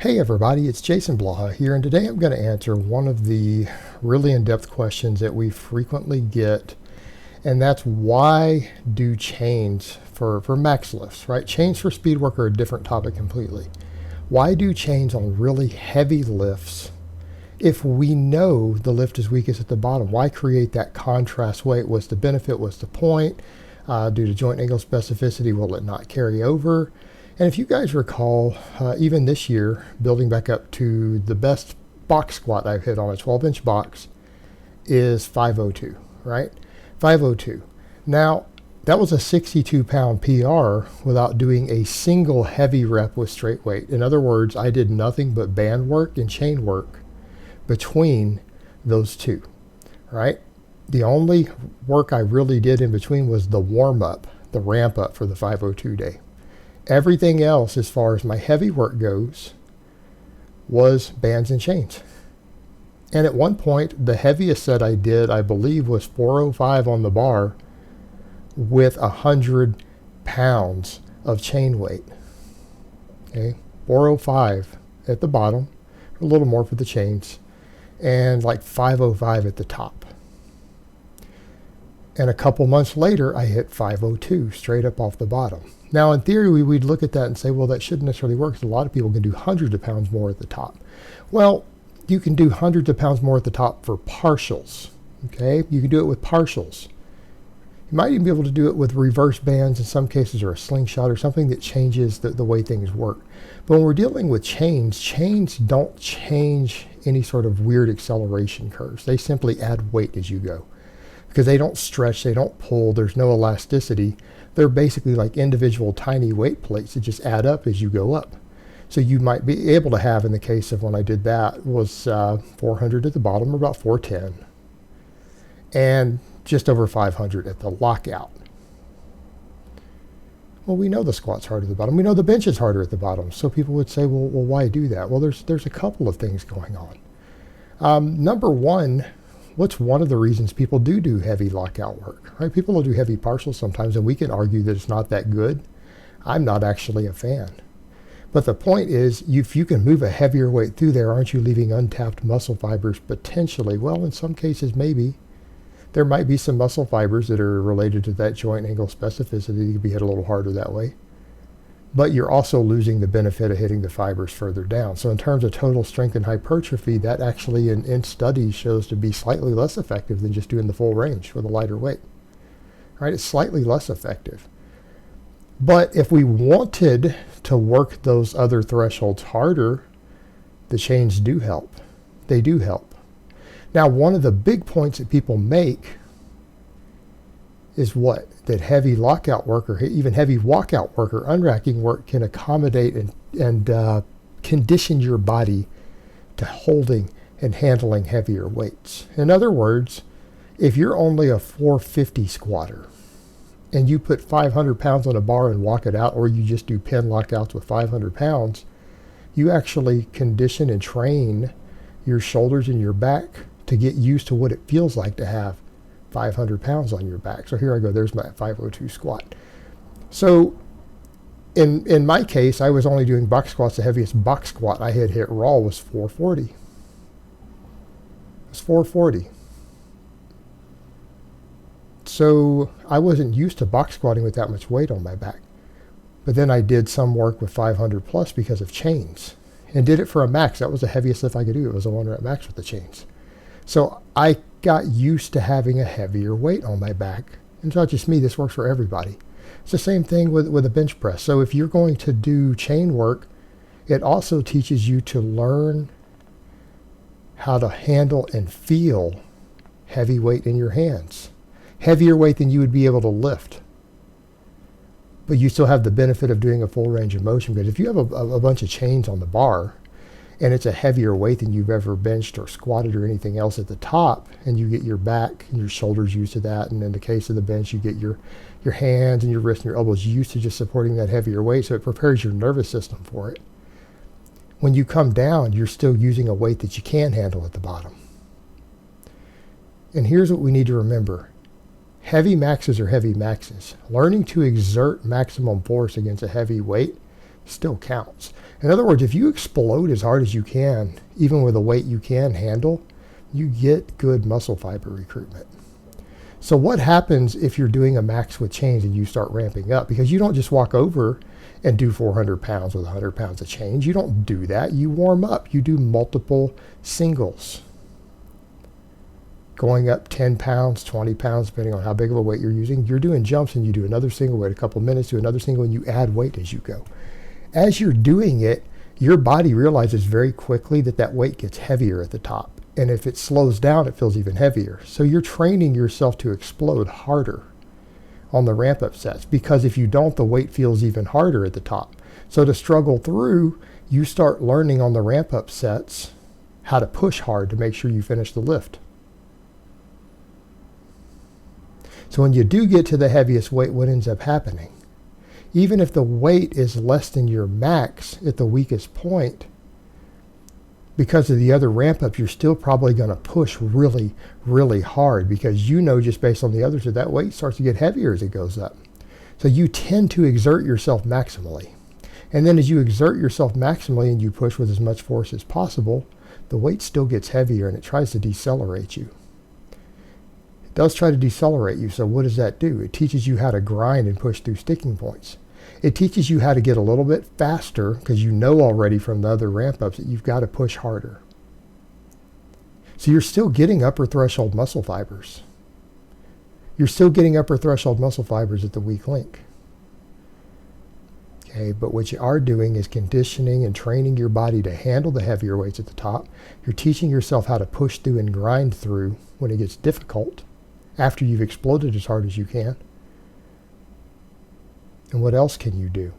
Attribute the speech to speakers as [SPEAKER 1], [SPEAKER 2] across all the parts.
[SPEAKER 1] Hey everybody, it's Jason Blaha here, and today I'm going to answer one of the really in-depth questions that we frequently get, and that's why do chains for max lifts, right? Chains for speed work are a different topic completely. Why do chains on really heavy lifts, if we know the lift is weakest at the bottom, why create that contrast weight? What's the benefit? What's the point? Due to joint angle specificity, will it not carry over? And if you guys recall, even this year, building back up to the best box squat I've hit on a 12-inch box is 502, right? 502. Now, that was a 62-pound PR without doing a single heavy rep with straight weight. In other words, I did nothing but band work and chain work between those two, right? The only work I really did in between was the warm-up, the ramp-up for the 502 day. Everything else, as far as my heavy work goes, was bands and chains. And at one point, the heaviest set I did, I believe, was 405 on the bar with 100 pounds of chain weight. Okay, 405 at the bottom, a little more for the chains, and like 505 at the top. And a couple months later, I hit 502 straight up off the bottom. Now, in theory, we'd look at that and say, well, that shouldn't necessarily work because a lot of people can do hundreds of pounds more at the top. Well, you can do hundreds of pounds more at the top for partials, okay? You can do it with partials. You might even be able to do it with reverse bands in some cases, or a slingshot or something that changes the way things work. But when we're dealing with chains, chains don't change any sort of weird acceleration curves. They simply add weight as you go, because they don't stretch, they don't pull, there's no elasticity. They're basically like individual tiny weight plates that just add up as you go up. So you might be able to have, in the case of when I did that, was 400 at the bottom, or about 410, and just over 500 at the lockout. Well, we know the squat's harder at the bottom. We know the bench is harder at the bottom. So people would say, well, why do that? Well, there's a couple of things going on. Number one, what's one of the reasons people do heavy lockout work, right? People will do heavy partials sometimes, and we can argue that it's not that good. I'm not actually a fan. But the point is, if you can move a heavier weight through there, aren't you leaving untapped muscle fibers potentially? Well, in some cases, maybe. There might be some muscle fibers that are related to that joint angle specificity. You could be hit a little harder that way. But you're also losing the benefit of hitting the fibers further down. So in terms of total strength and hypertrophy, that actually in studies shows to be slightly less effective than just doing the full range with a lighter weight. Right? It's slightly less effective. But if we wanted to work those other thresholds harder, the chains do help. They do help. Now, one of the big points that people make is what? That heavy lockout work, or even heavy walkout work, or unracking work can accommodate and condition your body to holding and handling heavier weights. In other words, if you're only a 450 squatter and you put 500 pounds on a bar and walk it out, or you just do pin lockouts with 500 pounds, you actually condition and train your shoulders and your back to get used to what it feels like to have 500 pounds on your back. So here I go, there's my 502 squat. So in my case, I was only doing box squats. The heaviest box squat I had hit raw was 440. It was 440. So I wasn't used to box squatting with that much weight on my back. But then I did some work with 500 plus because of chains, and did it for a max. That was the heaviest lift I could do. It was a 1 rep max with the chains. So I got used to having a heavier weight on my back. And it's not just me, this works for everybody. It's the same thing with a bench press. So if you're going to do chain work, it also teaches you to learn how to handle and feel heavy weight in your hands. Heavier weight than you would be able to lift. But you still have the benefit of doing a full range of motion, because if you have a bunch of chains on the bar, and it's a heavier weight than you've ever benched or squatted or anything else at the top, and you get your back and your shoulders used to that, and in the case of the bench, you get your hands and your wrists and your elbows used to just supporting that heavier weight, so it prepares your nervous system for it. When you come down, you're still using a weight that you can handle at the bottom. And here's what we need to remember. Heavy maxes are heavy maxes. Learning to exert maximum force against a heavy weight still counts. In other words, if you explode as hard as you can, even with a weight you can handle, you get good muscle fiber recruitment. So what happens if you're doing a max with chains and you start ramping up? Because you don't just walk over and do 400 pounds with 100 pounds of chains. You don't do that. You warm up. You do multiple singles, going up 10 pounds, 20 pounds, depending on how big of a weight you're using. You're doing jumps and you do another single, wait a couple minutes, do another single, and you add weight as you go. As you're doing it, your body realizes very quickly that that weight gets heavier at the top. And if it slows down, it feels even heavier. So you're training yourself to explode harder on the ramp up sets, because if you don't, the weight feels even harder at the top. So to struggle through, you start learning on the ramp up sets how to push hard to make sure you finish the lift. So when you do get to the heaviest weight, what ends up happening? Even if the weight is less than your max at the weakest point, because of the other ramp up, you're still probably going to push really, really hard, because you know just based on the others that that weight starts to get heavier as it goes up. So you tend to exert yourself maximally. And then as you exert yourself maximally and you push with as much force as possible, the weight still gets heavier and it tries to decelerate you. It does try to decelerate you, so what does that do? It teaches you how to grind and push through sticking points. It teaches you how to get a little bit faster, because you know already from the other ramp ups that you've got to push harder. So you're still getting upper threshold muscle fibers. You're still getting upper threshold muscle fibers at the weak link. Okay, but what you are doing is conditioning and training your body to handle the heavier weights at the top. You're teaching yourself how to push through and grind through when it gets difficult, after you've exploded as hard as you can. And what else can you do?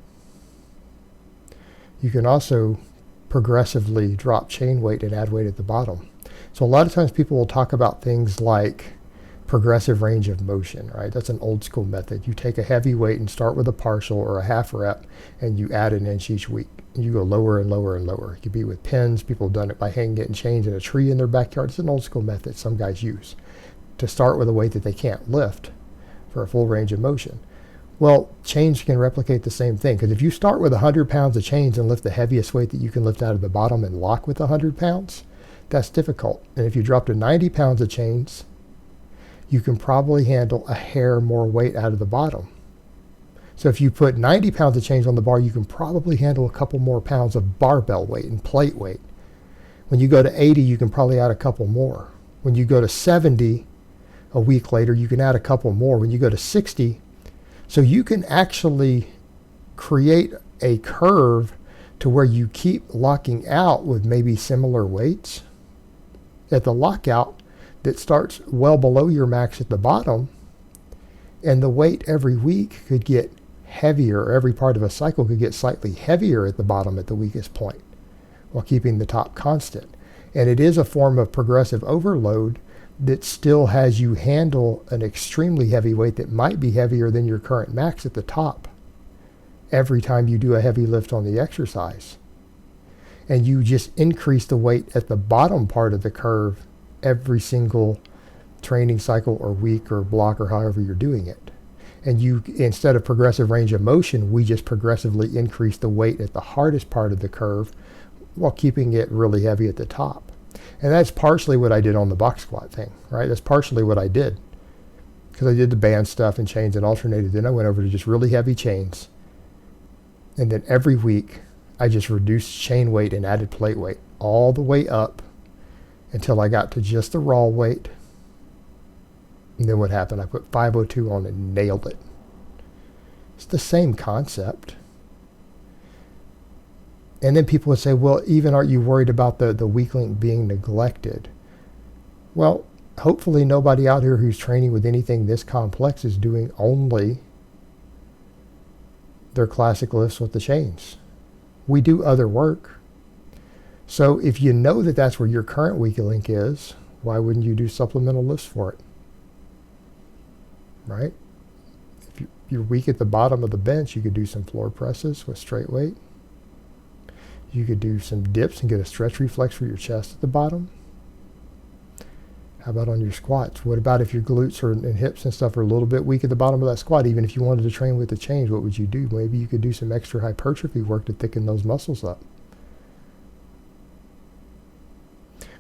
[SPEAKER 1] You can also progressively drop chain weight and add weight at the bottom. So a lot of times people will talk about things like progressive range of motion, right? That's an old school method. You take a heavy weight and start with a partial or a half rep, and you add an inch each week. And you go lower and lower and lower. It could be with pins. People have done it by hanging it in chains in a tree in their backyard. It's an old school method some guys use to start with a weight that they can't lift for a full range of motion. Well, chains can replicate the same thing, because if you start with 100 pounds of chains and lift the heaviest weight that you can lift out of the bottom and lock with 100 pounds, that's difficult. And if you drop to 90 pounds of chains, you can probably handle a hair more weight out of the bottom. So if you put 90 pounds of chains on the bar, you can probably handle a couple more pounds of barbell weight and plate weight. When you go to 80, you can probably add a couple more. When you go to 70, a week later, you can add a couple more. When you go to 60, so you can actually create a curve to where you keep locking out with maybe similar weights at the lockout that starts well below your max at the bottom, and the weight every week could get heavier. Every part of a cycle could get slightly heavier at the bottom at the weakest point while keeping the top constant. And it is a form of progressive overload that still has you handle an extremely heavy weight that might be heavier than your current max at the top every time you do a heavy lift on the exercise. And you just increase the weight at the bottom part of the curve every single training cycle or week or block or however you're doing it. And you, instead of progressive range of motion, we just progressively increase the weight at the hardest part of the curve while keeping it really heavy at the top. And that's partially what I did on the box squat thing, right? That's partially what I did, because I did the band stuff and chains and alternated. Then I went over to just really heavy chains. And then every week, I just reduced chain weight and added plate weight all the way up until I got to just the raw weight. And then what happened? I put 502 on and nailed it. It's the same concept. And then people would say, well, even aren't you worried about the weak link being neglected? Well, hopefully nobody out here who's training with anything this complex is doing only their classic lifts with the chains. We do other work. So if you know that that's where your current weak link is, why wouldn't you do supplemental lifts for it? Right? If you're weak at the bottom of the bench, you could do some floor presses with straight weight. You could do some dips and get a stretch reflex for your chest at the bottom. How about on your squats? What about if your glutes and hips and stuff are a little bit weak at the bottom of that squat? Even if you wanted to train with the chains, what would you do? Maybe you could do some extra hypertrophy work to thicken those muscles up.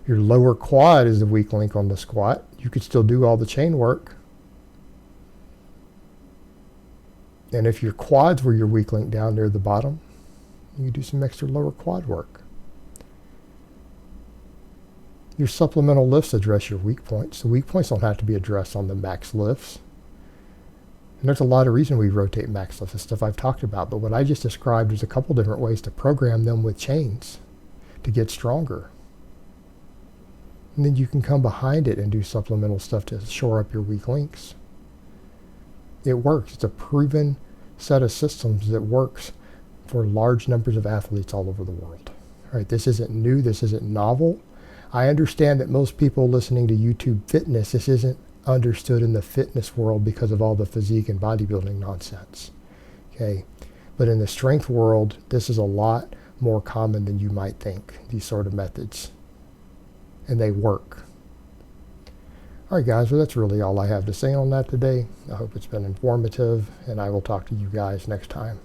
[SPEAKER 1] Your lower quad is the weak link on the squat. You could still do all the chain work. And if your quads were your weak link down near the bottom, you could do some extra lower quad work. Your supplemental lifts address your weak points. The weak points don't have to be addressed on the max lifts. And there's a lot of reason we rotate max lifts, the stuff I've talked about. But what I just described is a couple different ways to program them with chains to get stronger. And then you can come behind it and do supplemental stuff to shore up your weak links. It works. It's a proven set of systems that works for large numbers of athletes all over the world. All right, this isn't new. This isn't novel. I understand that most people listening to YouTube fitness, this isn't understood in the fitness world because of all the physique and bodybuilding nonsense. Okay, but in the strength world, this is a lot more common than you might think, these sort of methods. And they work. All right, guys, well, that's really all I have to say on that today. I hope it's been informative, and I will talk to you guys next time.